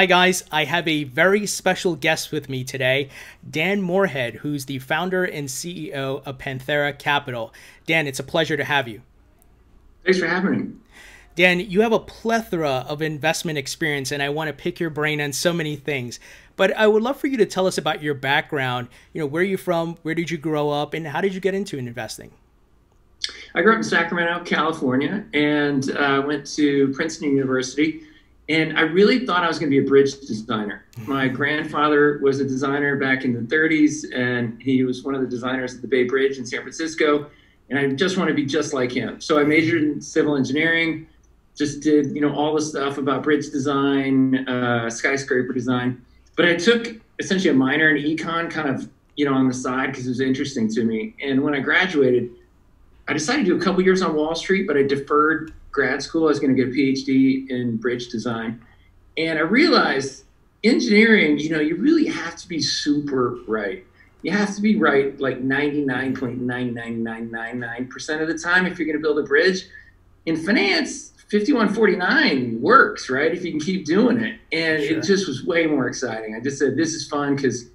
Hi guys, I have a very special guest with me today, Dan Morehead, who's the founder and CEO of Pantera Capital. Dan, it's a pleasure to have you. Thanks for having me. Dan, you have a plethora of investment experience and I want to pick your brain on so many things. But I would love for you to tell us about your background. Where are you from? Where did you grow up? And how did you get into investing? I grew up in Sacramento, California, and went to Princeton University. And I really thought I was going to be a bridge designer. My grandfather was a designer back in the 30s, and he was one of the designers at the Bay Bridge in San Francisco. And I just want to be just like him. So I majored in civil engineering, just did all the stuff about bridge design, skyscraper design. But I took essentially a minor in econ kind of on the side because it was interesting to me. And when I graduated, I decided to do a couple years on Wall Street, but I deferred grad school. I was going to get a PhD in bridge design. And I realized engineering, you really have to be super right. You have to be right like 99.99999% of the time if you're going to build a bridge. In finance, 5149 works, right? If you can keep doing it. And Sure. It just was way more exciting. I just said, this is fun because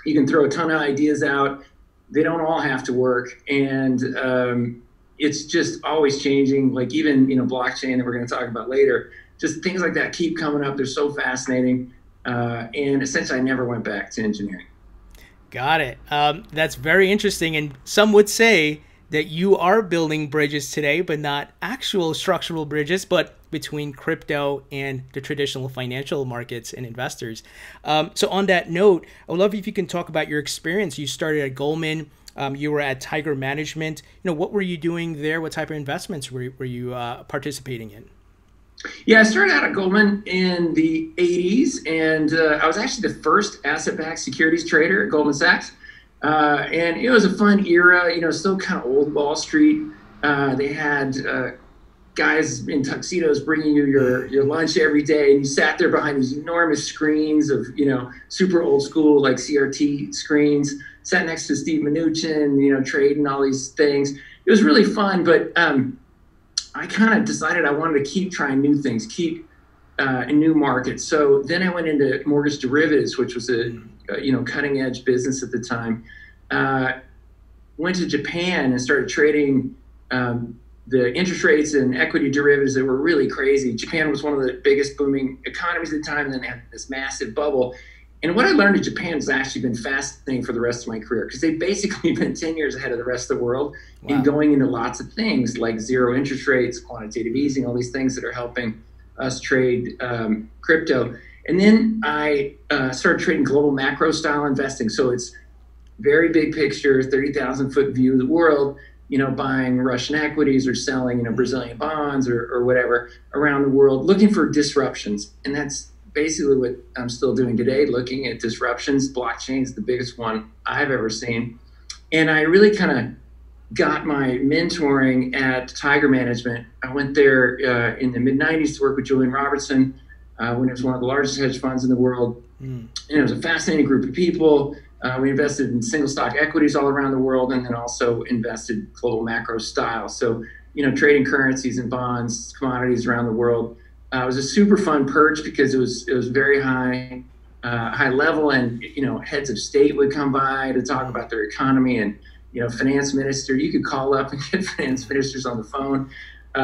you can throw a ton of ideas out. They don't all have to work. And it's just always changing. Like even, blockchain that we're going to talk about later, just things like that keep coming up. They're so fascinating. And essentially I never went back to engineering. Got it. That's very interesting. And some would say that you are building bridges today, but not actual structural bridges, but between crypto and the traditional financial markets and investors. So on that note, I would love if you can talk about your experience. You started at Goldman. You were at Tiger Management. What were you doing there? What type of investments were you participating in? Yeah, I started out at Goldman in the 80s, and I was actually the first asset-backed securities trader at Goldman Sachs. And it was a fun era, still kind of old Wall Street. They had guys in tuxedos bringing you your lunch every day, and you sat there behind these enormous screens of, super old school, like CRT screens, sat next to Steve Mnuchin, trading all these things. It was really fun, but I kind of decided I wanted to keep trying new things, keep in new markets. So then I went into mortgage derivatives, which was a cutting edge business at the time. Went to Japan and started trading the interest rates and equity derivatives that were really crazy. Japan was one of the biggest booming economies at the time. Then they had this massive bubble. And what I learned in Japan has actually been fascinating for the rest of my career because they've basically been 10 years ahead of the rest of the world in going into lots of things like zero interest rates, quantitative easing, all these things that are helping us trade crypto. And then I started trading global macro style investing. So it's very big picture, 30,000 foot view of the world, buying Russian equities or selling, Brazilian bonds or whatever around the world, looking for disruptions. And that's basically what I'm still doing today, looking at disruptions. Blockchain is the biggest one I've ever seen. And I really kind of got my mentoring at Tiger Management. I went there in the mid 90s to work with Julian Robertson when it was one of the largest hedge funds in the world. And it was a fascinating group of people. We invested in single stock equities all around the world and then also invested global macro style. So, trading currencies and bonds, commodities around the world. It was a super fun perch because it was very high level, and heads of state would come by to talk about their economy, and finance minister, you could call up and get finance ministers on the phone.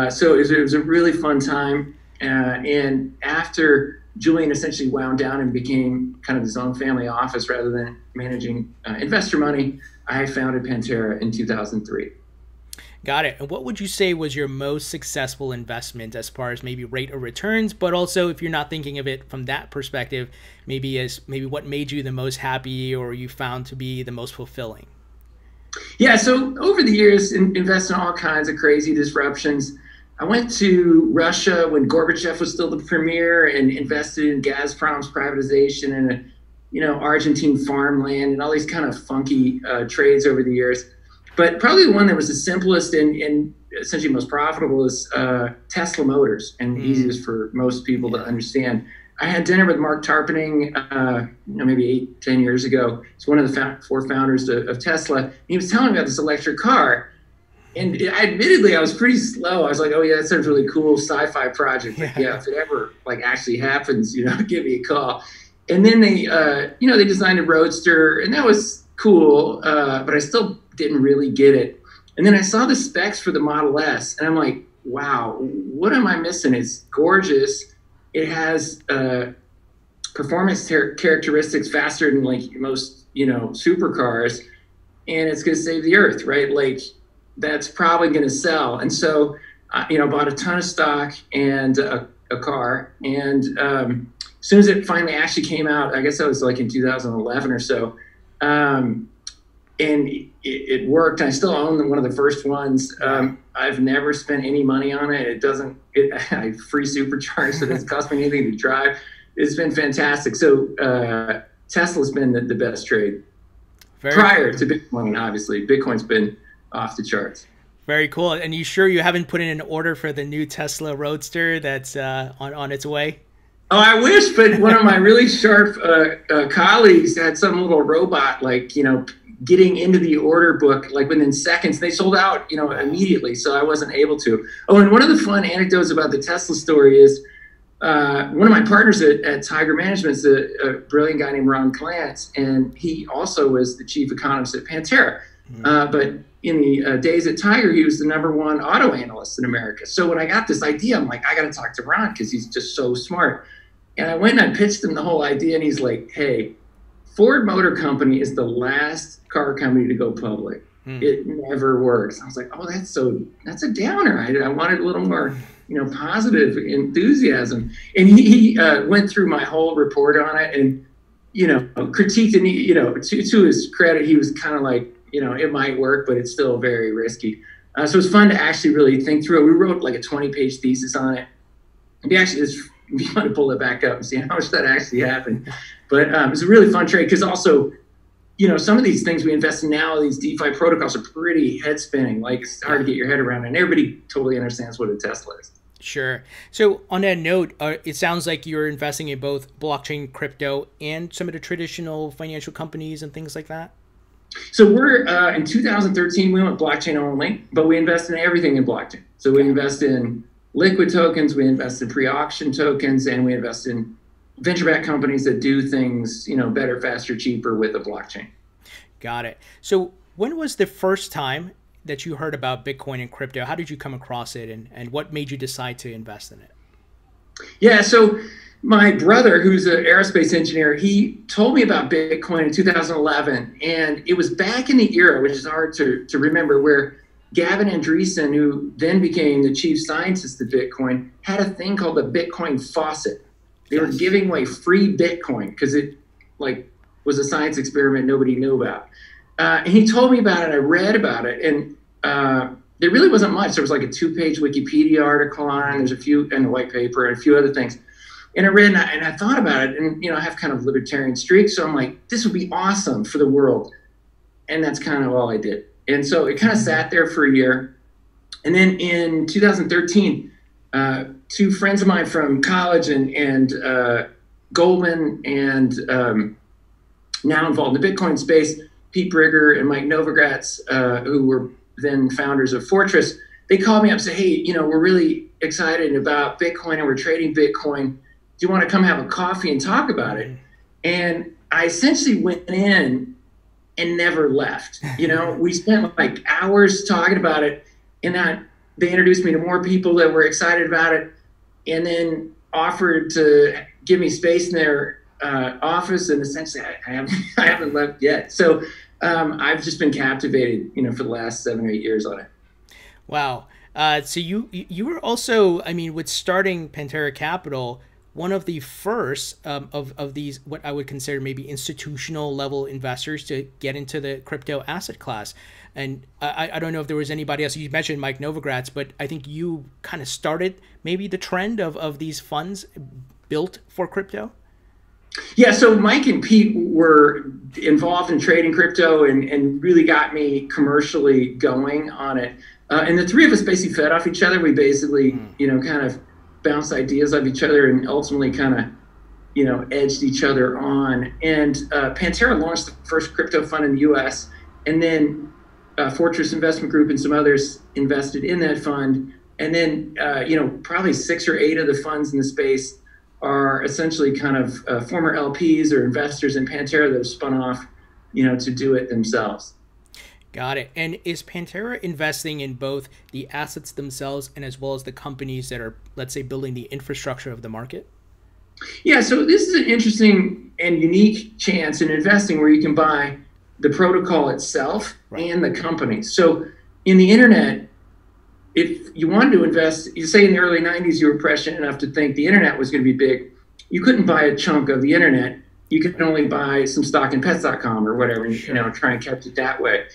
So it was a really fun time. And after Julian essentially wound down and became kind of his own family office rather than managing investor money, I founded Pantera in 2003. Got it. And what would you say was your most successful investment as far as maybe rate of returns, but also if you're not thinking of it from that perspective, maybe what made you the most happy or you found to be the most fulfilling? Yeah, so over the years, invest in all kinds of crazy disruptions. I went to Russia when Gorbachev was still the premier and invested in Gazprom's privatization and Argentine farmland and all these kind of funky trades over the years. But probably the one that was the simplest and essentially most profitable is Tesla Motors and easiest for most people to understand. I had dinner with Mark Tarpenning, maybe 8-10 years ago. He's one of the four founders of Tesla. And he was telling me about this electric car. And admittedly, I was pretty slow. I was like, oh yeah, that sounds really cool, sci-fi project. Like, yeah, if it ever like actually happens, give me a call. And then they, they designed a Roadster, and that was cool, but I still didn't really get it. And then I saw the specs for the Model S, and I'm like, wow, what am I missing? It's gorgeous. It has performance characteristics faster than like most, supercars, and it's going to save the earth, right? Like, that's probably going to sell. And so, bought a ton of stock and a car. And as soon as it finally actually came out, I guess that was like in 2011 or so, and it worked. I still own one of the first ones. I've never spent any money on it. I free supercharged, so it doesn't cost me anything to drive. It's been fantastic. So Tesla's been the best trade. Prior to Bitcoin, obviously. Bitcoin's been off the charts. Very cool. And you sure you haven't put in an order for the new Tesla Roadster that's on its way? Oh, I wish, but one of my really sharp colleagues had some little robot, getting into the order book like within seconds. They sold out, immediately, so I wasn't able to. Oh, and one of the fun anecdotes about the Tesla story is one of my partners at Tiger Management is a brilliant guy named Ron Clance, and he also was the chief economist at Pantera. But in the days at Tiger, he was the #1 auto analyst in America. So when I got this idea, I'm like, I got to talk to Ron because he's just so smart. And I went and I pitched him the whole idea, and he's like, hey, Ford Motor Company is the last car company to go public. It never works. I was like, oh, that's a downer. I wanted a little more, positive enthusiasm. And he went through my whole report on it and, critiqued, and to his credit, he was kind of like, it might work, but it's still very risky. So it was fun to actually really think through it. We wrote like a 20-page thesis on it. If you want to pull it back up and see how much that actually happened. But it was a really fun trade because also, some of these things we invest in now, these DeFi protocols are pretty head spinning. Like, it's hard to get your head around, and everybody totally understands what a Tesla is. Sure. So on that note, it sounds like you're investing in both blockchain, crypto, and some of the traditional financial companies and things like that. So we're in 2013, we went blockchain only, but we invest in everything in blockchain. So we invest in liquid tokens, we invest in pre-auction tokens, and we invest in venture-backed companies that do things, better, faster, cheaper with a blockchain. Got it. So when was the first time that you heard about Bitcoin and crypto? How did you come across it, and what made you decide to invest in it? Yeah, so my brother, who's an aerospace engineer, he told me about Bitcoin in 2011, and it was back in the era, which is hard to remember, where Gavin Andreessen, who then became the chief scientist of Bitcoin, had a thing called the Bitcoin faucet. They were giving away free Bitcoin because it was a science experiment nobody knew about. And he told me about it. I read about it, and there really wasn't much. There was like a 2-page Wikipedia article on it. There's a few, and a white paper, and a few other things. And I read, and I thought about it, and I have kind of libertarian streak, so I'm like, this would be awesome for the world. And that's kind of all I did. And so it kind of sat there for a year. And then in 2013, 2 friends of mine from college and Goldman and now involved in the Bitcoin space, Pete Brigger and Mike Novogratz, who were then founders of Fortress, they called me up and said, hey, we're really excited about Bitcoin and we're trading Bitcoin. Do you want to come have a coffee and talk about it? And I essentially went in and never left. We spent like hours talking about it, and they introduced me to more people that were excited about it, and then offered to give me space in their office. And essentially, I haven't left yet. So I've just been captivated, for the last 7 or 8 years on it. Wow. So you were also, with starting Pantera Capital, one of the first of these, what I would consider maybe institutional level investors to get into the crypto asset class. And I don't know if there was anybody else. You mentioned Mike Novogratz, but I think you kind of started maybe the trend of these funds built for crypto. Yeah, so Mike and Pete were involved in trading crypto and really got me commercially going on it. And the three of us basically fed off each other. We basically, kind of bounced ideas off each other and ultimately kind of, edged each other on. And Pantera launched the first crypto fund in the U.S. And then Fortress Investment Group and some others invested in that fund. And then, probably 6 or 8 of the funds in the space are essentially kind of former LPs or investors in Pantera that have spun off, to do it themselves. Got it. And is Pantera investing in both the assets themselves and as well as the companies that are, let's say, building the infrastructure of the market? Yeah, so this is an interesting and unique chance in investing where you can buy the protocol itself and the company. So in the internet, if you wanted to invest, you say in the early 90s, you were prescient enough to think the internet was going to be big. You couldn't buy a chunk of the internet. You could only buy some stock in pets.com or whatever, and try and keep it that way.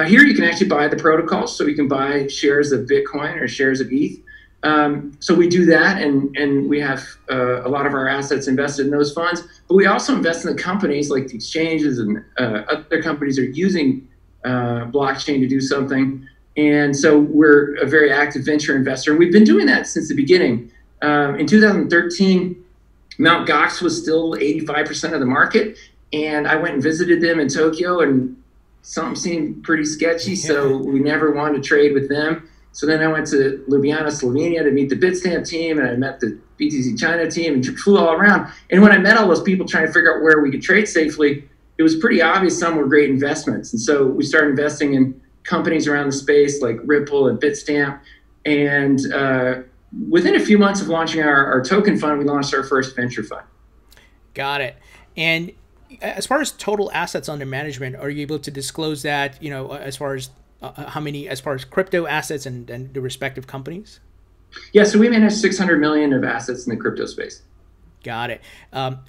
Here you can actually buy the protocol, so you can buy shares of Bitcoin or shares of ETH. So we do that, and we have a lot of our assets invested in those funds. But we also invest in the companies, like the exchanges and other companies are using blockchain to do something. And so we're a very active venture investor. And we've been doing that since the beginning. In 2013, Mt. Gox was still 85% of the market. And I went and visited them in Tokyo, and something seemed pretty sketchy, so we never wanted to trade with them. So then I went to Ljubljana, Slovenia to meet the Bitstamp team, and I met the BTC China team and flew all around. And when I met all those people trying to figure out where we could trade safely, it was pretty obvious some were great investments. And so we started investing in companies around the space like Ripple and Bitstamp. And within a few months of launching our token fund, we launched our first venture fund. Got it. And as far as total assets under management, are you able to disclose that, as far as how many, as far as crypto assets and the respective companies? Yeah, so we manage 600 million of assets in the crypto space. Got it.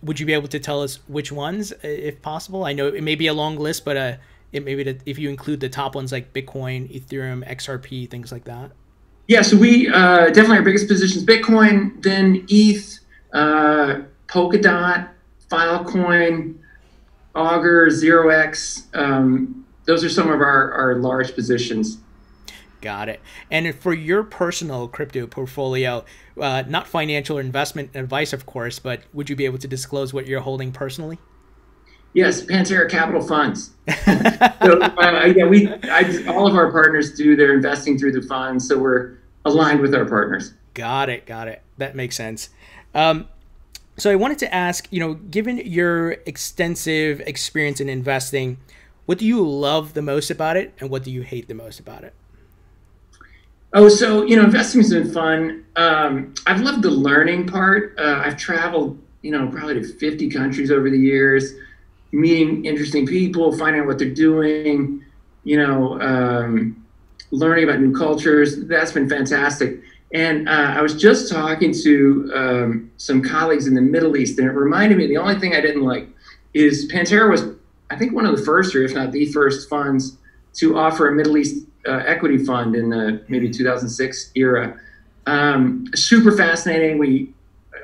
Would you be able to tell us which ones, if possible? I know it may be a long list, but if you include the top ones like Bitcoin, Ethereum, XRP, things like that. Yeah, so we definitely our biggest positions: Bitcoin, then ETH, Polkadot, Filecoin, Augur, 0x. Those are some of our large positions. Got it. And for your personal crypto portfolio, not financial or investment advice, of course, but would you be able to disclose what you're holding personally? Yes, Pantera Capital Funds. So, all of our partners do their investing through the funds, so we're aligned with our partners. Got it. That makes sense. So I wanted to ask, given your extensive experience in investing, what do you love the most about it, and what do you hate the most about it? Oh, so, investing has been fun. I've loved the learning part. I've traveled, probably to 50 countries over the years, meeting interesting people, finding out what they're doing, learning about new cultures. That's been fantastic. And I was just talking to some colleagues in the Middle East, and it reminded me, the only thing I didn't like is Pantera was, I think, one of the first, or if not the first funds to offer a Middle East equity fund in the maybe 2006 era. Super fascinating.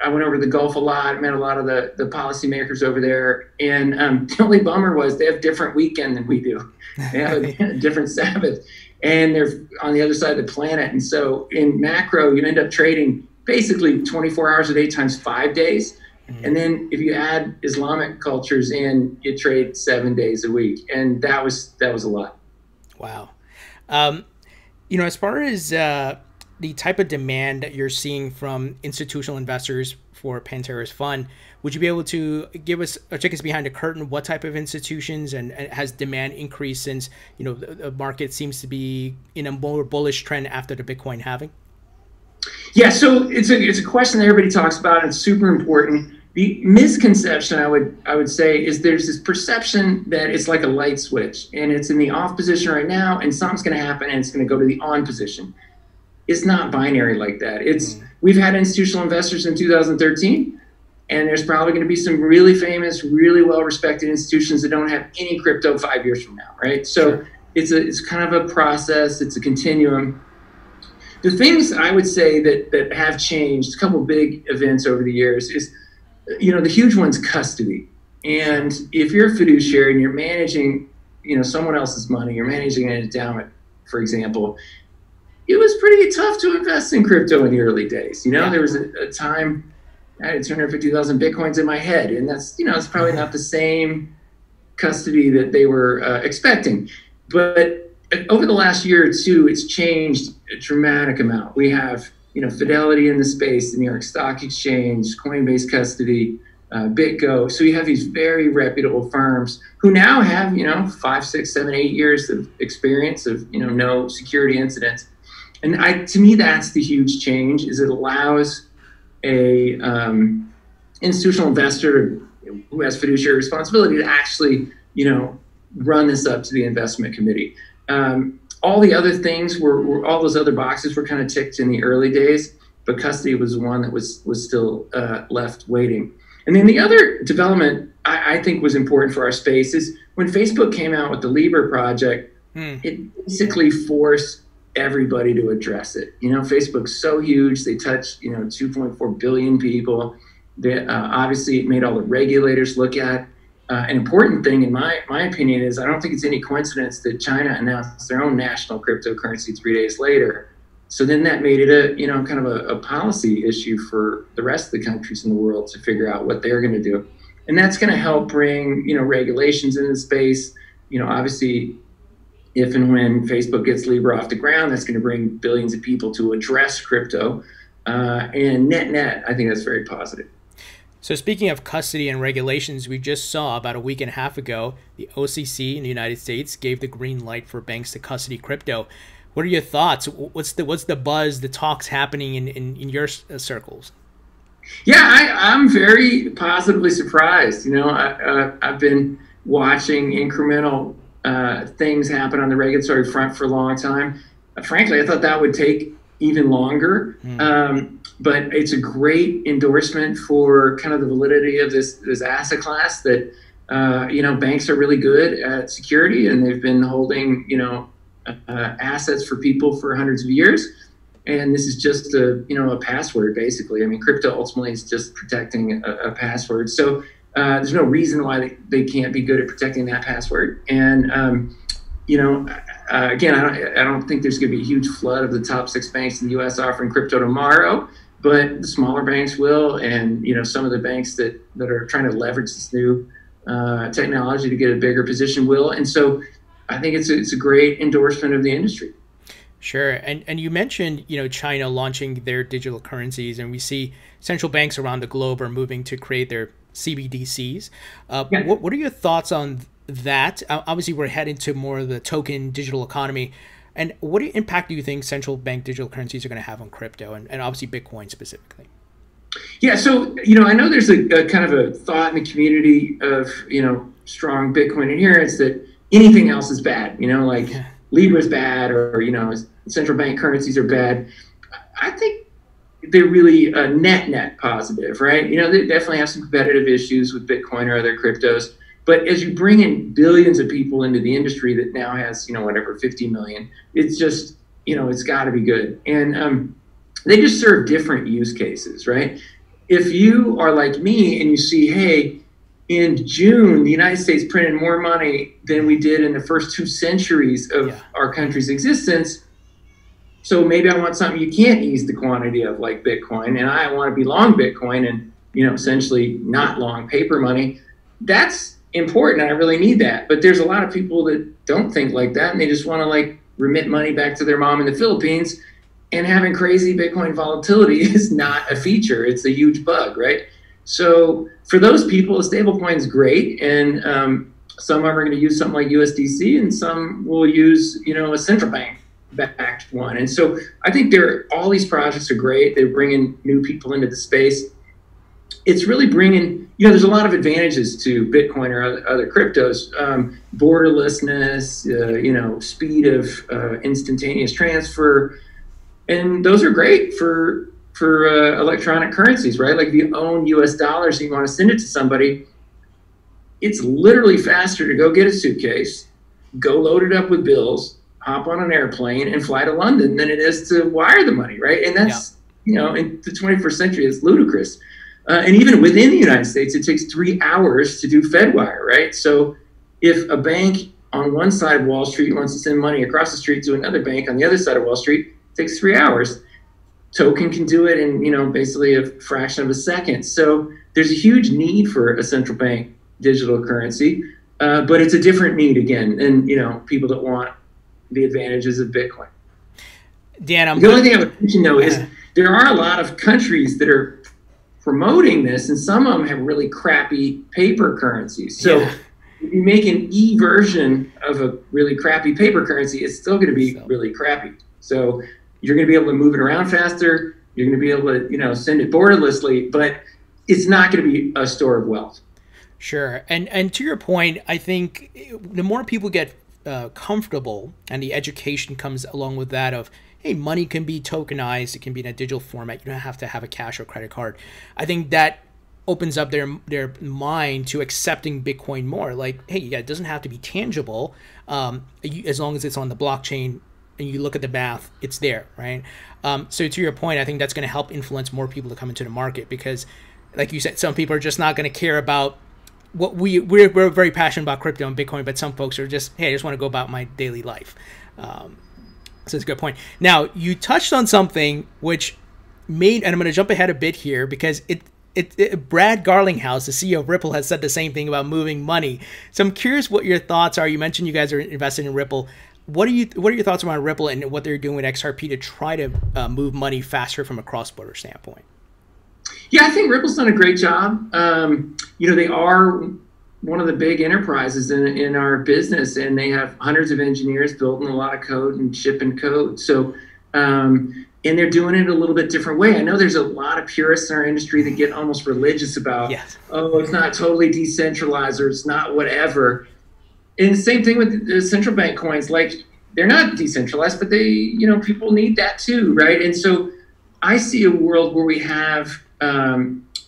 I went over to the Gulf a lot, met a lot of the policymakers over there. And the only bummer was they have different weekend than we do. They have a different Sabbath. And they're on the other side of the planet. And so in macro, you end up trading basically 24 hours a day times 5 days. Mm-hmm. And then if you add Islamic cultures in, you trade 7 days a week. And that was a lot. Wow. As far as the type of demand that you're seeing from institutional investors for Pantera's fund, would you be able to give us or take us behind the curtain what type of institutions and has demand increased since the market seems to be in a more bullish trend after the Bitcoin halving? Yeah, so it's a question that everybody talks about, and it's super important. The misconception I would say is there's this perception that it's like a light switch and it's in the off position right now and something's going to happen and it's going to go to the on position. It's not binary like that. We've had institutional investors in 2013, and there's probably going to be some really famous, really well-respected institutions that don't have any crypto 5 years from now, right? So sure. It's kind of a process. It's a continuum. The things I would say that have changed, a couple of big events over the years, is the huge one's custody. And if you're a fiduciary and you're managing, someone else's money, you're managing an endowment, for example, it was pretty tough to invest in crypto in the early days. There was a time I had 250,000 Bitcoins in my head, and that's, it's probably not the same custody that they were expecting. But over the last year or two, it's changed a dramatic amount. We have, Fidelity in the space, the New York Stock Exchange, Coinbase Custody, BitGo. So you have these very reputable firms who now have, 5, 6, 7, 8 years of experience of, no security incidents. And to me, that's the huge change, is it allows a institutional investor who has fiduciary responsibility to actually, run this up to the investment committee. All the other things were all those other boxes were kind of ticked in the early days, but custody was the one that was still left waiting. And then the other development I think was important for our space is when Facebook came out with the Libra project, it basically forced everybody to address it. Facebook's so huge; they touch 2.4 billion people. They, obviously, it made all the regulators look at. An important thing, in my opinion, is I don't think it's any coincidence that China announced their own national cryptocurrency 3 days later. So then that made it a kind of a policy issue for the rest of the countries in the world to figure out what they're going to do, and that's going to help bring regulations into the space. Obviously, if and when Facebook gets Libra off the ground, that's going to bring billions of people to address crypto, and net, I think that's very positive. So speaking of custody and regulations, we just saw about a week and a half ago, the OCC in the United States gave the green light for banks to custody crypto. What are your thoughts? What's the buzz, the talks happening in your circles? Yeah, I'm very positively surprised. I've been watching incremental things happen on the regulatory front for a long time. Frankly, I thought that would take even longer. But it's a great endorsement for kind of the validity of this asset class that, banks are really good at security, and they've been holding, assets for people for hundreds of years. And this is just a password, basically. I mean, crypto ultimately is just protecting a password. So there's no reason why they can't be good at protecting that password. And, again, I don't think there's going to be a huge flood of the top 6 banks in the U.S. offering crypto tomorrow, but the smaller banks will, and some of the banks that are trying to leverage this new technology to get a bigger position will. And so I think it's a great endorsement of the industry. Sure. And you mentioned, China launching their digital currencies, and we see central banks around the globe are moving to create their CBDCs. Yeah. What are your thoughts on that? Obviously, we're heading to more of the token digital economy. And what impact do you think central bank digital currencies are going to have on crypto and obviously Bitcoin specifically? Yeah, so, I know there's a kind of a thought in the community of, strong Bitcoin adherence that anything else is bad, Libra's bad, or, central bank currencies are bad. I think they're really net positive, right? They definitely have some competitive issues with Bitcoin or other cryptos. But as you bring in billions of people into the industry that now has, 50 million, it's just, it's got to be good. And they just serve different use cases, right? If you are like me and you see, hey, in June, the United States printed more money than we did in the first 2 centuries of our country's existence. So maybe I want something you can't ease the quantity of, like Bitcoin, and I want to be long Bitcoin and, essentially not long paper money. That's important. I really need that. But there's a lot of people that don't think like that, and they just want to remit money back to their mom in the Philippines, and having crazy Bitcoin volatility is not a feature. It's a huge bug, right? So for those people, a stablecoin is great, and some of them are going to use something like USDC, and some will use a central bank backed one. And so I think all these projects are great. They're bringing new people into the space. It's really bringing, there's a lot of advantages to Bitcoin or other cryptos, borderlessness, speed of instantaneous transfer. And those are great for electronic currencies, right? Like if you own US dollars and you want to send it to somebody, it's literally faster to go get a suitcase, go load it up with bills, hop on an airplane and fly to London than it is to wire the money, right? And that's, in the 21st century, it's ludicrous. And even within the United States, it takes 3 hours to do FedWire, right? So if a bank on one side of Wall Street wants to send money across the street to another bank on the other side of Wall Street, it takes 3 hours. Token can do it in, basically a fraction of a second. So there's a huge need for a central bank digital currency, but it's a different need again. And, people that want, the advantages of Bitcoin. Dan, the only thing I would mention though is there are a lot of countries that are promoting this, and some of them have really crappy paper currencies. So if you make an e version of a really crappy paper currency, it's still going to be really crappy. So you're going to be able to move it around faster. You're going to be able to, you know, send it borderlessly, but it's not going to be a store of wealth. Sure. And to your point, I think the more people get comfortable, and the education comes along with that of, hey, money can be tokenized, it can be in a digital format, you don't have to have a cash or credit card. I think that opens up their mind to accepting Bitcoin more. Like, hey, yeah, it doesn't have to be tangible, as long as it's on the blockchain and you look at the math, it's there, right? So to your point, I think that's going to help influence more people to come into the market, because like you said, some people are just not going to care about what we're very passionate about crypto and Bitcoin, but some folks are just, hey, I just want to go about my daily life. So it's a good point. Now, you touched on something which made, and I'm going to jump ahead a bit here, because Brad Garlinghouse, the CEO of Ripple, has said the same thing about moving money. So I'm curious what your thoughts are. You mentioned you guys are invested in Ripple. What are your thoughts around Ripple and what they're doing with XRP to try to move money faster from a cross-border standpoint? Yeah, I think Ripple's done a great job. You know, they are one of the big enterprises in our business, and they have hundreds of engineers building a lot of code and shipping code. So, and they're doing it a little bit different way. I know there's a lot of purists in our industry that get almost religious about, oh, it's not totally decentralized, or it's not whatever. And the same thing with the central bank coins. Like, they're not decentralized, but they, you know, people need that too, right? And so I see a world where we have,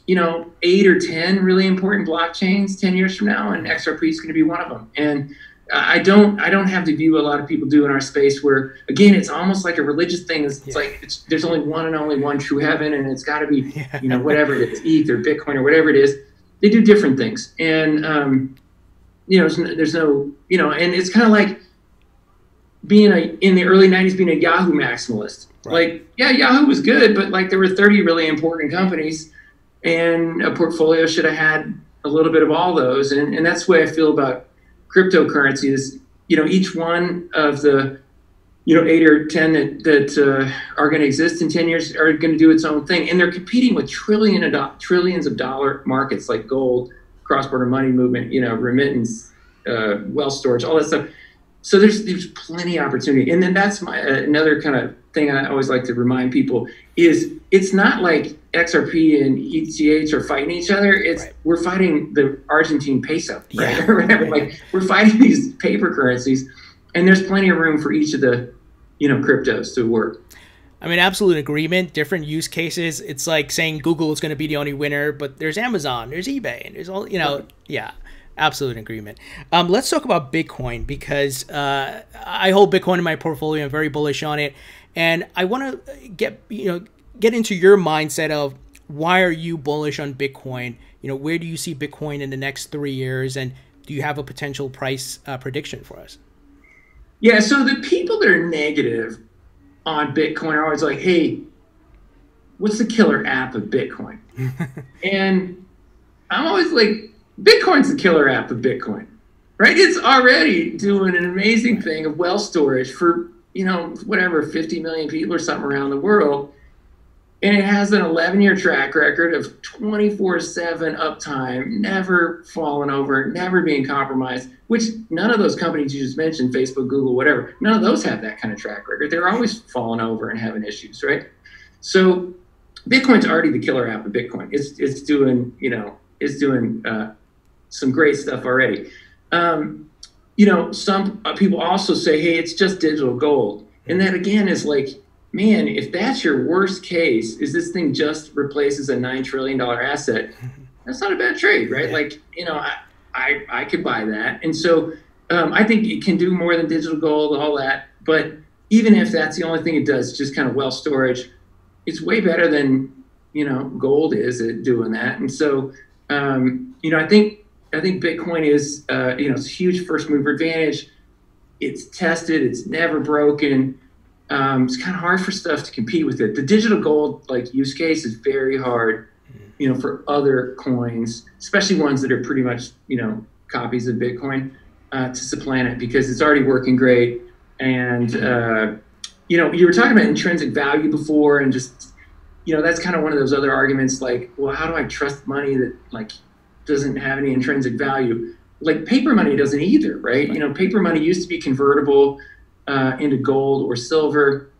you know, 8 or 10 really important blockchains 10 years from now, and XRP is going to be one of them. And I don't have the view a lot of people do in our space, where, again, it's almost like a religious thing. It's like there's only one and only one true heaven, and it's got to be, you know, whatever it is, ETH or Bitcoin or whatever it is. They do different things, and you know, there's no, you know, and it's kind of like being in the early 90s being a Yahoo maximalist. Right. Like, yeah, Yahoo was good, but like there were 30 really important companies, and a portfolio should have had a little bit of all those. And that's the way I feel about cryptocurrency is, you know, each one of the, you know, 8 or 10 that are going to exist in 10 years are going to do its own thing. And they're competing with trillions of dollar markets like gold, cross-border money movement, you know, remittance, wealth storage, all that stuff. So there's plenty of opportunity. And then that's my another kind of thing I always like to remind people is it's not like XRP and ETH are fighting each other. It's we're fighting the Argentine peso, right? Or whatever. Like, we're fighting these paper currencies, and there's plenty of room for each of the, you know, cryptos to work. I mean, absolute agreement, different use cases. It's like saying Google is going to be the only winner, but there's Amazon, there's eBay, and there's all, you know, absolute agreement. Let's talk about Bitcoin, because I hold Bitcoin in my portfolio. I'm very bullish on it. And I want to get into your mindset of, why are you bullish on Bitcoin? You know, where do you see Bitcoin in the next 3 years? And do you have a potential price prediction for us? Yeah, so the people that are negative on Bitcoin are always like, hey, what's the killer app of Bitcoin? And I'm always like, Bitcoin's the killer app of Bitcoin, right? It's already doing an amazing thing of wealth storage for, you know, whatever, 50 million people or something around the world. And it has an 11-year track record of 24/7 uptime, never falling over, never being compromised, which none of those companies you just mentioned, Facebook, Google, whatever, none of those have that kind of track record. They're always falling over and having issues, right? So Bitcoin's already the killer app of Bitcoin. It's doing, you know, some great stuff already. You know, some people also say, hey, it's just digital gold. And that, again, is like, man, if that's your worst case, is this thing just replaces a $9 trillion asset, that's not a bad trade, right? Like, you know, I could buy that. And so I think it can do more than digital gold, all that. But even if that's the only thing it does, just kind of wealth storage, it's way better than, you know, gold is at doing that. And so, you know, I think Bitcoin is, you know, it's a huge first mover advantage. It's tested. It's never broken. It's kind of hard for stuff to compete with it. The digital gold like use case is very hard, you know, for other coins, especially ones that are pretty much, you know, copies of Bitcoin, to supplant it, because it's already working great. And you know, you were talking about intrinsic value before, and just, you know, that's kind of one of those other arguments, like, well, how do I trust money that like doesn't have any intrinsic value? Like paper money doesn't either, right? You know, paper money used to be convertible into gold or silver.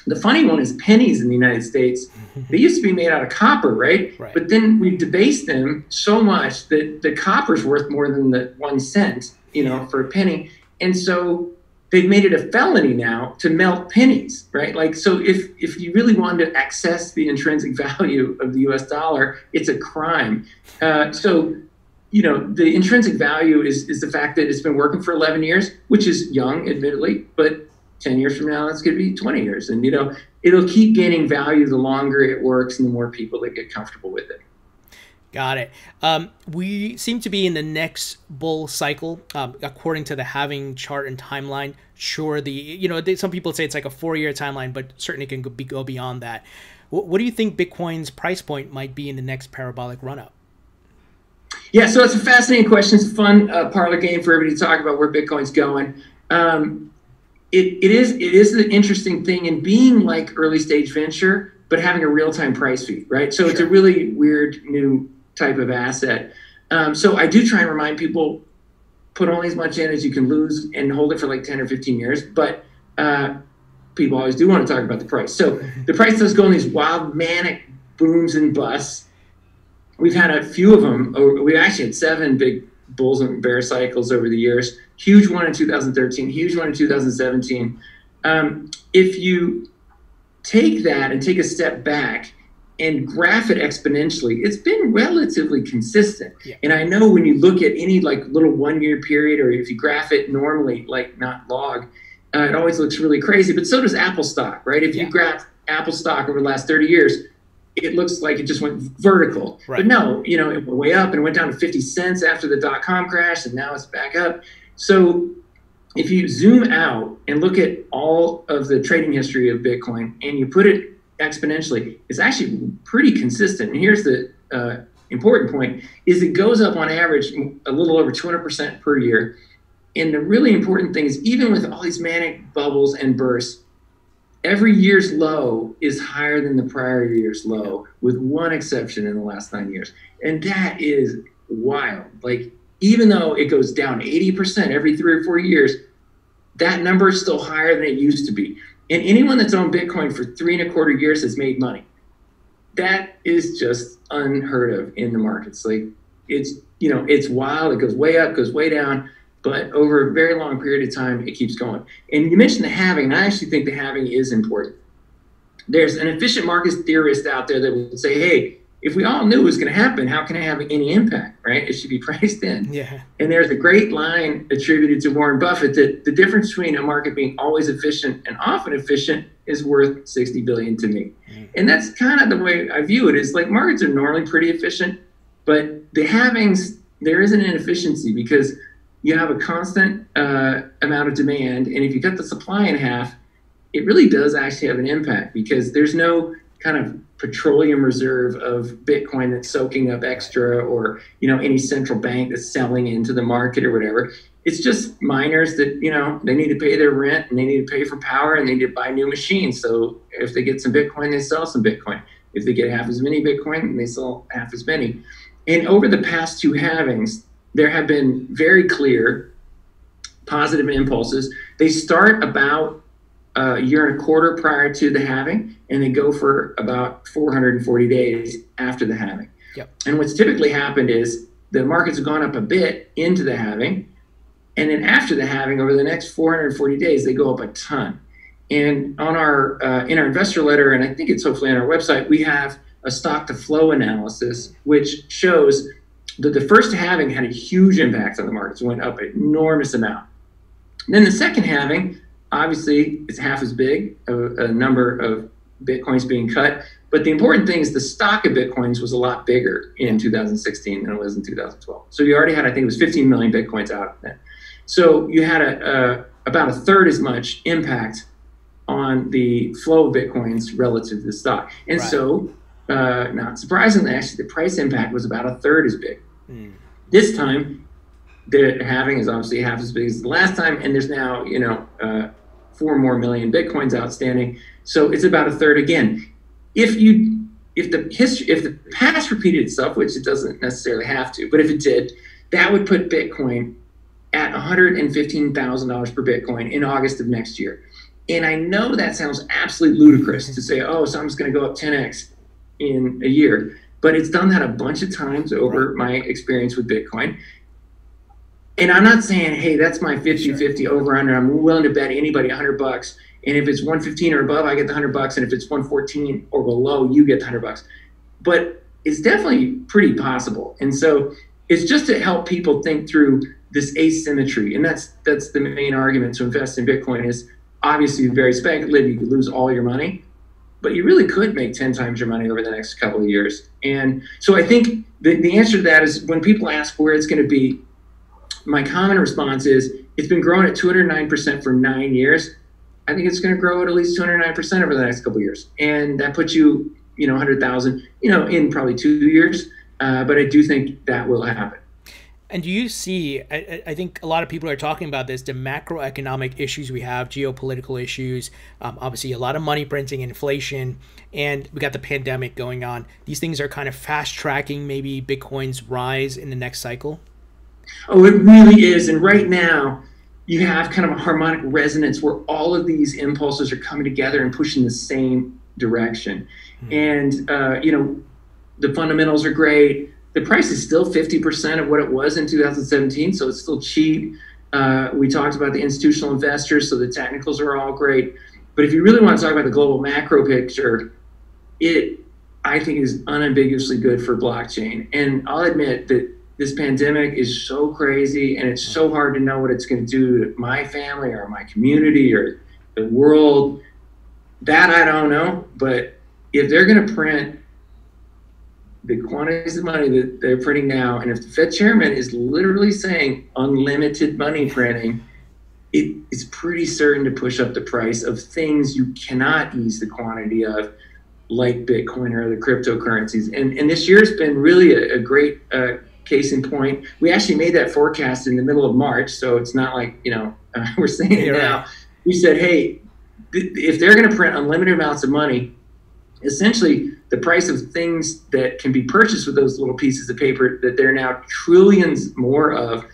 The funny one is pennies in the United States. They used to be made out of copper, right? But then we debased them so much that the copper's worth more than the 1 cent, you know, for a penny. And so they've made it a felony now to melt pennies, right? Like, so if you really wanted to access the intrinsic value of the US dollar, it's a crime. So, you know, the intrinsic value is the fact that it's been working for 11 years, which is young, admittedly, but 10 years from now, that's going to be 20 years. And, you know, it'll keep gaining value the longer it works and the more people that get comfortable with it. Got it. We seem to be in the next bull cycle, according to the halving chart and timeline. Sure, some people say it's like a 4-year timeline, but certainly can go beyond that. What do you think Bitcoin's price point might be in the next parabolic run-up? Yeah, so it's a fascinating question. It's a fun parlor game for everybody to talk about where Bitcoin's going. It is an interesting thing in being like early stage venture, but having a real-time price feed, right? So It's a really weird new type of asset. So I do try and remind people, put only as much in as you can lose and hold it for like 10 or 15 years. But people always do want to talk about the price. So the price does go in these wild manic booms and busts. We've had a few of them. We actually had 7 big bulls and bear cycles over the years. Huge one in 2013, huge one in 2017. If you take that and take a step back and graph it exponentially, it's been relatively consistent. Yeah. And I know when you look at any like little 1-year period, or if you graph it normally, like not log, it always looks really crazy. But so does Apple stock, right? If you graph Apple stock over the last 30 years, it looks like it just went vertical. Right. But no, you know, it went way up and it went down to 50 cents after the .com crash, and now it's back up. So if you zoom out and look at all of the trading history of Bitcoin and you put it exponentially, it's actually pretty consistent. And here's the important point, is it goes up on average a little over 200% per year. And the really important thing is, even with all these manic bubbles and bursts, every year's low is higher than the prior year's low, with one exception in the last 9 years. And that is wild. Like, even though it goes down 80% every 3 or 4 years, that number is still higher than it used to be. And anyone that's owned Bitcoin for 3¼ years has made money. That is just unheard of in the markets. Like, it's, you know, it's wild. It goes way up, goes way down, but over a very long period of time, it keeps going. And you mentioned the halving, and I actually think the halving is important. There's an efficient market theorist out there that would say, hey, if we all knew it was going to happen, how can it have any impact, right? It should be priced in. Yeah. And there's a great line attributed to Warren Buffett that the difference between a market being always efficient and often efficient is worth $60 billion to me. And that's kind of the way I view it. Is like, markets are normally pretty efficient, but the halvings, there is an inefficiency because you have a constant amount of demand. And if you cut the supply in half, it really does actually have an impact, because there's no kind of petroleum reserve of Bitcoin that's soaking up extra, or, you know, any central bank that's selling into the market or whatever. It's just miners that, you know, they need to pay their rent and they need to pay for power and they need to buy new machines. So if they get some Bitcoin, they sell some Bitcoin. If they get half as many Bitcoin, they sell half as many. And over the past 2 halvings, there have been very clear positive impulses. They start about a year and a quarter prior to the halving, and they go for about 440 days after the halving. Yep. And what's typically happened is the markets have gone up a bit into the halving, and then after the halving, over the next 440 days, they go up a ton. And on our in our investor letter, and I think it's hopefully on our website, we have a stock to flow analysis, which shows that the first halving had a huge impact on the markets. It went up an enormous amount. And then the second halving, obviously, it's half as big, a number of Bitcoins being cut. But the important thing is the stock of Bitcoins was a lot bigger in 2016 than it was in 2012. So you already had, I think it was 15 million Bitcoins out then. So you had about a third as much impact on the flow of Bitcoins relative to the stock. And so, not surprisingly, actually, the price impact was about a third as big. This time, the halving is obviously half as big as the last time, and there's now, you know, 4 more million Bitcoins outstanding. So it's about a third again. If the past repeated itself, which it doesn't necessarily have to, but if it did, that would put Bitcoin at $115,000 per Bitcoin in August of next year. And I know that sounds absolutely ludicrous to say, oh, something's going to go up 10x in a year, but it's done that a bunch of times over my experience with Bitcoin. And I'm not saying, hey, that's my 50-50 over under. I'm willing to bet anybody $100. And if it's 115 or above, I get the $100. And if it's 114 or below, you get the $100. But it's definitely pretty possible. And so it's just to help people think through this asymmetry. And that's the main argument to invest in Bitcoin is obviously very speculative. You could lose all your money, but you really could make 10 times your money over the next couple of years. And so I think the answer to that is when people ask where it's going to be, my common response is it's been growing at 209% for 9 years. I think it's going to grow at least 209% over the next couple of years. And that puts you, 100,000, in probably 2 years. But I do think that will happen. And do you see, I think a lot of people are talking about this, the macroeconomic issues we have, geopolitical issues, obviously a lot of money printing, inflation, and we got the pandemic going on. These things are kind of fast tracking maybe Bitcoin's rise in the next cycle? Oh, it really is. And right now, you have kind of a harmonic resonance where all of these impulses are coming together and pushing the same direction. And, the fundamentals are great. The price is still 50% of what it was in 2017, so it's still cheap. We talked about the institutional investors, so the technicals are all great. But if you really want to talk about the global macro picture, I think, is unambiguously good for blockchain. And I'll admit that this pandemic is so crazy and it's so hard to know what it's going to do to my family or my community or the world. That I don't know. But if they're going to print the quantities of money that they're printing now, and if the Fed chairman is literally saying unlimited money printing, it's pretty certain to push up the price of things you cannot ease the quantity of, like Bitcoin or other cryptocurrencies. And this year's been really a great case in point. We actually made that forecast in the middle of March, so it's not like, we're saying it now. Right. We said, hey, if they're going to print unlimited amounts of money, essentially the price of things that can be purchased with those little pieces of paper that there are now trillions more of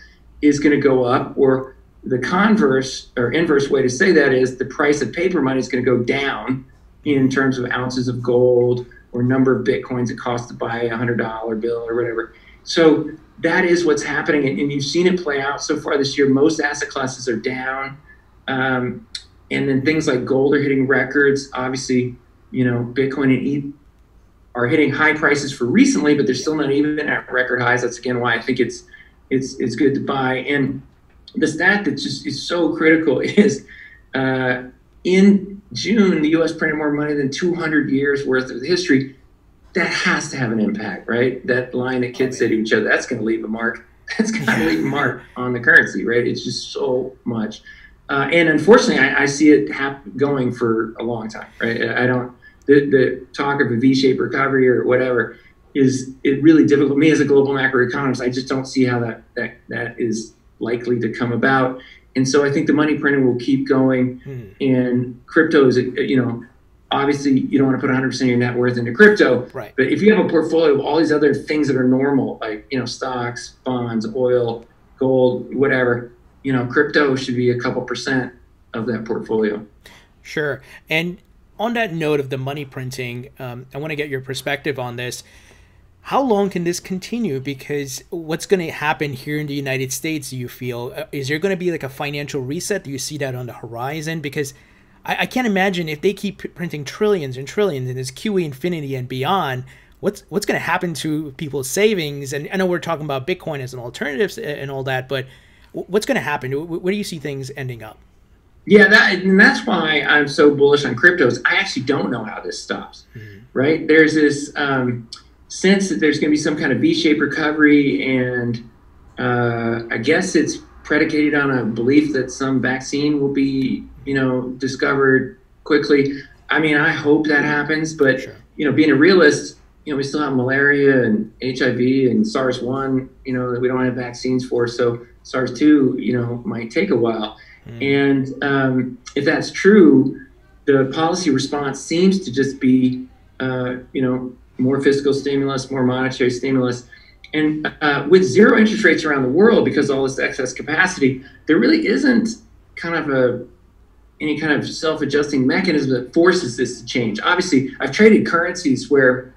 is going to go up, or the converse or inverse way to say that is the price of paper money is going to go down in terms of ounces of gold or number of Bitcoins it costs to buy $100 bill or whatever. So that is what's happening, and you've seen it play out so far this year. Most asset classes are down, and then things like gold are hitting records. Obviously, Bitcoin and ETH are hitting high prices for recently, but they're still not even at record highs. That's again why I think it's good to buy. And the stat that just is so critical is in June, the U.S. printed more money than 200 years worth of history. That has to have an impact, right? That line that kids say to each other, that's going to leave a mark. That's going to leave a mark on the currency, right? It's just so much. And unfortunately, I see it going for a long time, right? The talk of a V-shaped recovery or whatever is really difficult. Me as a global macroeconomist, I just don't see how that is likely to come about. And so I think the money printing will keep going. And crypto is, obviously you don't want to put 100% of your net worth into crypto. Right. But if you have a portfolio of all these other things that are normal, like, stocks, bonds, oil, gold, whatever, crypto should be a couple percent of that portfolio. Sure. And on that note of the money printing, I want to get your perspective on this. How long can this continue? Because what's going to happen here in the United States, do you feel? Is there going to be like a financial reset? Do you see that on the horizon? Because I can't imagine if they keep printing trillions and trillions in this QE infinity and beyond, what's going to happen to people's savings? And I know we're talking about Bitcoin as an alternative and all that, but what's going to happen? Where do you see things ending up? Yeah, that's why I'm so bullish on cryptos. I actually don't know how this stops, right? There's this sense that there's going to be some kind of V-shaped recovery, and I guess it's predicated on a belief that some vaccine will be, discovered quickly. I mean, I hope that happens, but, sure. Being a realist, we still have malaria and HIV and SARS-1, that we don't have vaccines for. So SARS-2, might take a while. And if that's true, the policy response seems to just be, more fiscal stimulus, more monetary stimulus. And with zero interest rates around the world, because of all this excess capacity, there really isn't kind of any kind of self-adjusting mechanism that forces this to change. Obviously, I've traded currencies where,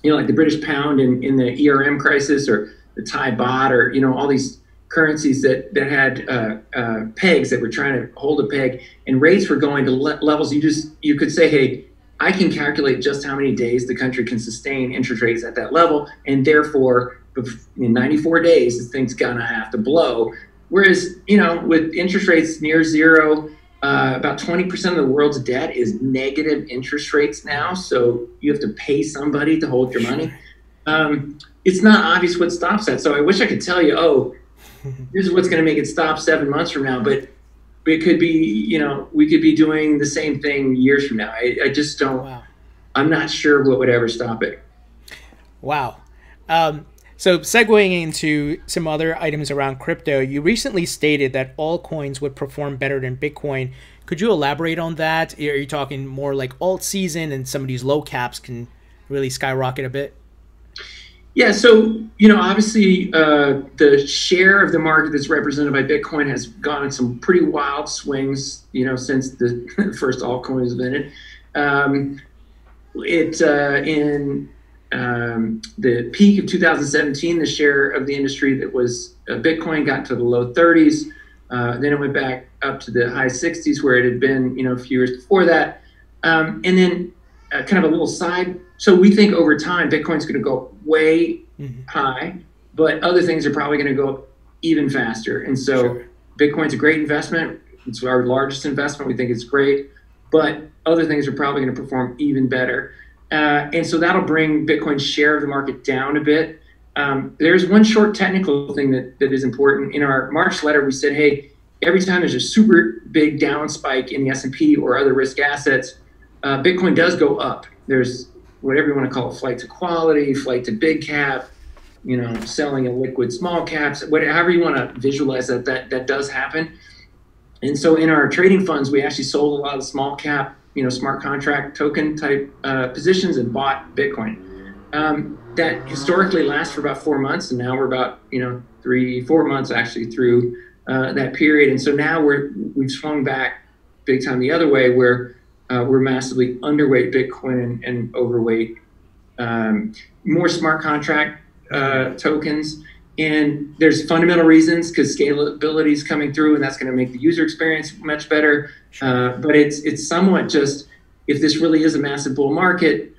like the British pound in the ERM crisis, or the Thai baht, or, all these currencies that had pegs that were trying to hold a peg, and rates were going to levels you could say, hey, I can calculate just how many days the country can sustain interest rates at that level, and therefore in 94 days this thing's gonna have to blow. Whereas, with interest rates near zero, about 20% of the world's debt is negative interest rates now, so you have to pay somebody to hold your money. It's not obvious what stops that. So I wish I could tell you, oh, here's what's going to make it stop 7 months from now, but it could be, we could be doing the same thing years from now. I just don't. Wow. I'm not sure what would ever stop it. Wow. So segueing into some other items around crypto, you recently stated that all coins would perform better than Bitcoin. Could you elaborate on that? Are you talking more like alt season and some of these low caps can really skyrocket a bit? Yeah, so, obviously the share of the market that's represented by Bitcoin has gone in some pretty wild swings, since the first altcoin was invented. In the peak of 2017, the share of the industry that was Bitcoin got to the low 30s. Then it went back up to the high 60s where it had been, a few years before that. And then kind of a little side. So we think over time, Bitcoin's going to go way high, but other things are probably going to go up even faster. And so Bitcoin's a great investment. It's our largest investment. We think it's great, but other things are probably going to perform even better. And so that'll bring Bitcoin's share of the market down a bit. There's one short technical thing that is important. In our March letter, we said, hey, every time there's a super big down spike in the S&P or other risk assets, Bitcoin does go up. There's whatever you want to call it, flight to quality, flight to big cap, selling a liquid small caps, whatever you want to visualize that does happen. And so in our trading funds, we actually sold a lot of small cap, smart contract token type positions and bought Bitcoin. That historically lasts for about 4 months, and now we're about 3-4 months actually through that period. And so now we've swung back big time the other way, where we're massively underweight Bitcoin and overweight more smart contract tokens. And there's fundamental reasons, because scalability is coming through, and that's going to make the user experience much better. But it's somewhat just, if this really is a massive bull market,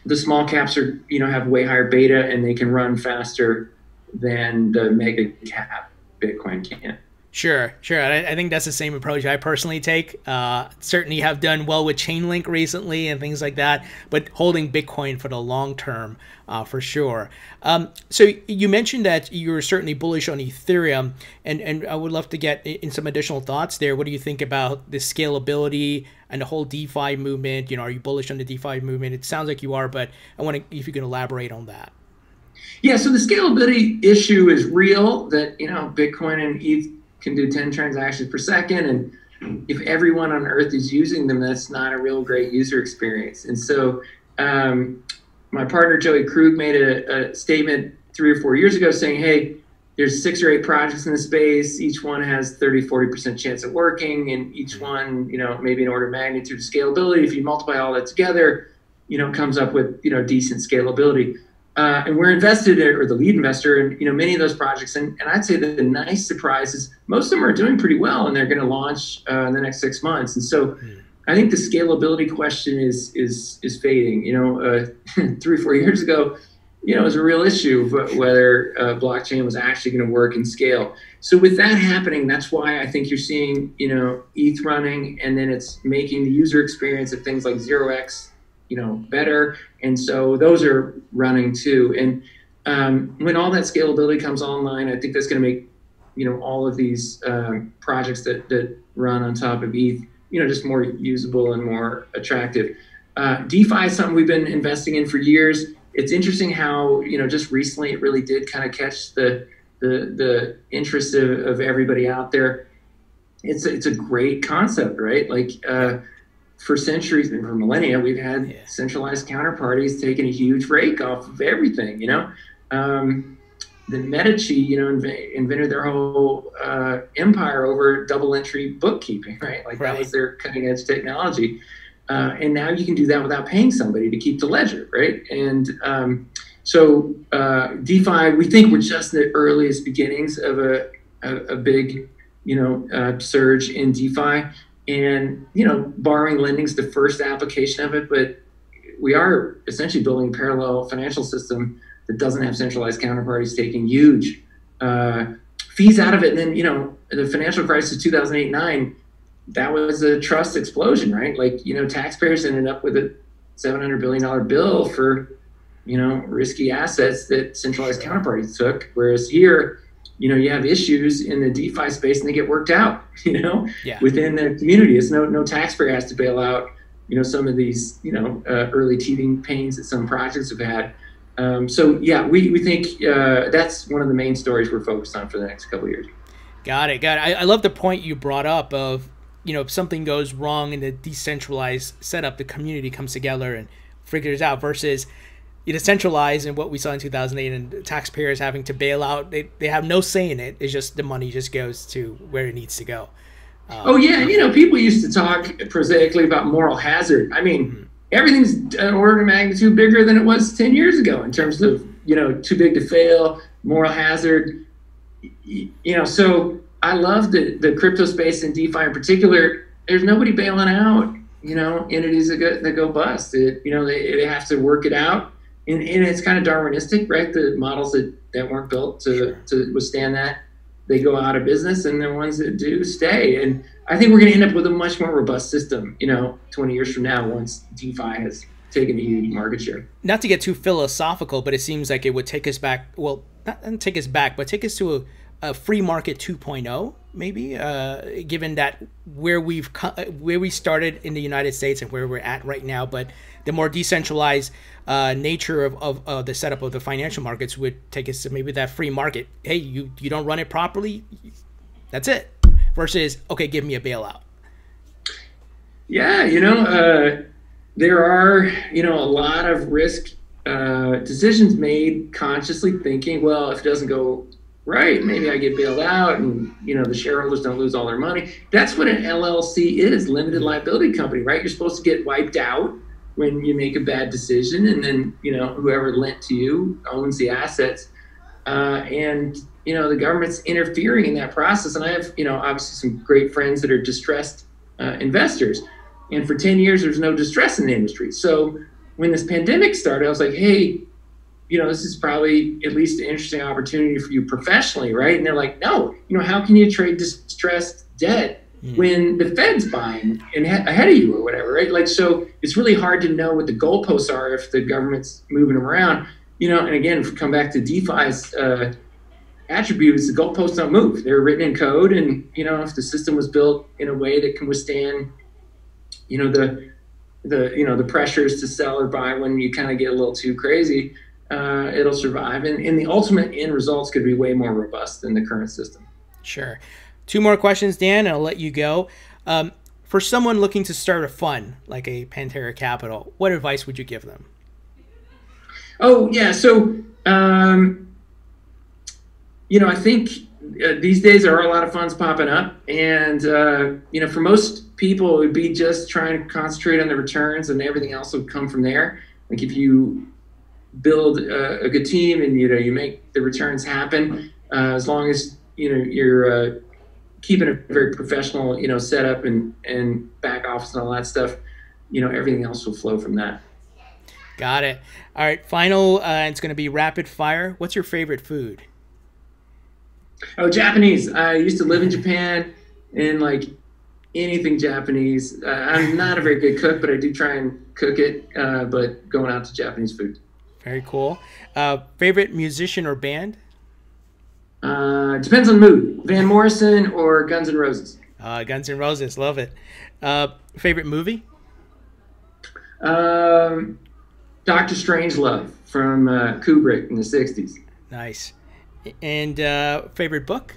the small caps are have way higher beta, and they can run faster than the mega cap Bitcoin can. Sure. I think that's the same approach I personally take. Certainly have done well with Chainlink recently and things like that, but holding Bitcoin for the long term, for sure. So you mentioned that you're certainly bullish on Ethereum, and I would love to get in some additional thoughts there. What do you think about the scalability and the whole DeFi movement? Are you bullish on the DeFi movement? It sounds like you are, but I want to, if you can elaborate on that. Yeah, so the scalability issue is real, that Bitcoin and ETH can do 10 transactions per second, and if everyone on earth is using them, that's not a real great user experience. And so my partner Joey Krug made a statement 3 or 4 years ago saying, hey, there's 6 or 8 projects in the space, each one has 30-40% chance of working, and each one maybe an order of magnitude of scalability. If you multiply all that together, it comes up with decent scalability. And we're invested, or the lead investor, in many of those projects. And I'd say that the nice surprise is most of them are doing pretty well, and they're going to launch in the next 6 months. And so I think the scalability question is fading. 3 or 4 years ago, it was a real issue of whether blockchain was actually going to work and scale. So with that happening, that's why I think you're seeing ETH running, and then it's making the user experience of things like 0x better. And so those are running too. And when all that scalability comes online, I think that's going to make, all of these projects that run on top of ETH, just more usable and more attractive. DeFi is something we've been investing in for years. It's interesting how, just recently it really did kind of catch the interest of everybody out there. it's a great concept, right? Like for centuries and for millennia, we've had centralized counterparties taking a huge rake off of everything. The Medici, invented their whole empire over double entry bookkeeping, right? Like that was their cutting edge technology. And now you can do that without paying somebody to keep the ledger, right? And so DeFi, we think we're just in the earliest beginnings of a big, surge in DeFi. And, borrowing lending is the first application of it, but we are essentially building a parallel financial system that doesn't have centralized counterparties taking huge fees out of it. And then, the financial crisis 2008-9, that was a trust explosion, right? Like, taxpayers ended up with a $700 billion bill for, risky assets that centralized counterparties took. Whereas here, you have issues in the DeFi space and they get worked out, within the community. It's no taxpayer has to bail out, some of these, early teething pains that some projects have had. We think that's one of the main stories we're focused on for the next couple of years. Got it. I love the point you brought up of, if something goes wrong in the decentralized setup, the community comes together and figures out versus centralized and what we saw in 2008 and taxpayers having to bail out. They have no say in it. It's just the money just goes to where it needs to go. People used to talk prosaically about moral hazard. I mean, everything's an order of magnitude bigger than it was 10 years ago in terms of, too big to fail, moral hazard. So I love the crypto space and DeFi in particular. There's nobody bailing out, entities that go bust. They have to work it out. And it's kind of Darwinistic, right? The models that weren't built to withstand that, they go out of business, and the ones that do stay. And I think we're going to end up with a much more robust system, 20 years from now, once DeFi has taken a huge market share. Not to get too philosophical, but it seems like it would take us back, well, not take us back, but take us to a free market 2.0, maybe, given that where we started in the United States and where we're at right now, but the more decentralized nature of the setup of the financial markets would take us to maybe that free market. Hey, you don't run it properly, that's it. Versus, okay, give me a bailout. Yeah, there are, a lot of risk decisions made consciously thinking, well, if it doesn't go right, maybe I get bailed out and, the shareholders don't lose all their money. That's what an LLC is, limited liability company, right? You're supposed to get wiped out when you make a bad decision, and then, whoever lent to you owns the assets. And, the government's interfering in that process. And I have, obviously some great friends that are distressed investors. And for 10 years, there's no distress in the industry. So when this pandemic started, I was like, hey, this is probably at least an interesting opportunity for you professionally, right? And they're like, no, how can you trade distressed debt when the Fed's buying and ahead of you or whatever, right? Like, so it's really hard to know what the goalposts are if the government's moving them around, and again, if we come back to DeFi's attributes, the goalposts don't move. They're written in code. And, if the system was built in a way that can withstand, the pressures to sell or buy when you kind of get a little too crazy, it'll survive. And the ultimate end results could be way more robust than the current system. Sure. 2 more questions, Dan, and I'll let you go. For someone looking to start a fund like a Pantera Capital, what advice would you give them? Oh, yeah. So, I think these days there are a lot of funds popping up. And, for most people, it would be just trying to concentrate on the returns and everything else will come from there. Like if you build a good team and, you make the returns happen, as long as, you're keeping a very professional, setup and back office and all that stuff, everything else will flow from that. Got it. All right. Final, it's going to be rapid fire. What's your favorite food? Oh, Japanese. I used to live in Japan and like anything Japanese. I'm not a very good cook, but I do try and cook it, but going out to Japanese food. Very cool. Favorite musician or band? Depends on mood. Van Morrison or Guns N' Roses. Guns N' Roses. Love it. Favorite movie? Dr. Strangelove from Kubrick in the 60s. Nice. And favorite book?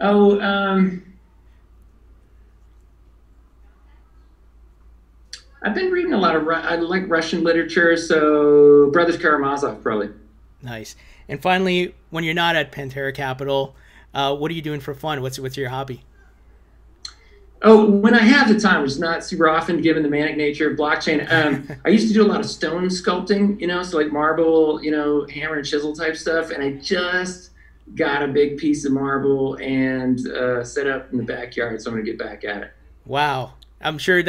Oh, I've been reading a lot of I like Russian literature, so Brothers Karamazov probably. Nice. And finally, when you're not at Pantera Capital, what are you doing for fun? What's your hobby? Oh, when I have the time, which is not super often given the manic nature of blockchain, I used to do a lot of stone sculpting, so like marble, hammer and chisel type stuff. And I just got a big piece of marble and set up in the backyard. So I'm going to get back at it. Wow. I'm sure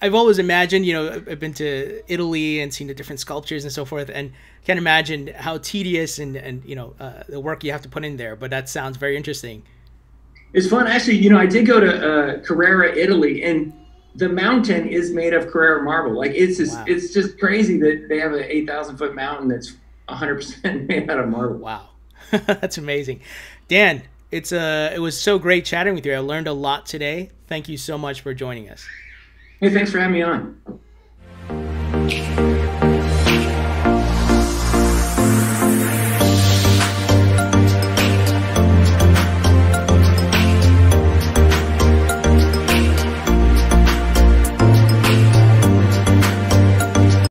I've always imagined, I've been to Italy and seen the different sculptures and so forth, and can't imagine how tedious and the work you have to put in there. But that sounds very interesting. It's fun. Actually, I did go to Carrara, Italy, and the mountain is made of Carrara marble. Like Wow. it's just crazy that they have an 8,000-foot mountain that's 100% made out of marble. Wow. That's amazing. Dan, it was so great chatting with you. I learned a lot today. Thank you so much for joining us. Hey, thanks for having me on.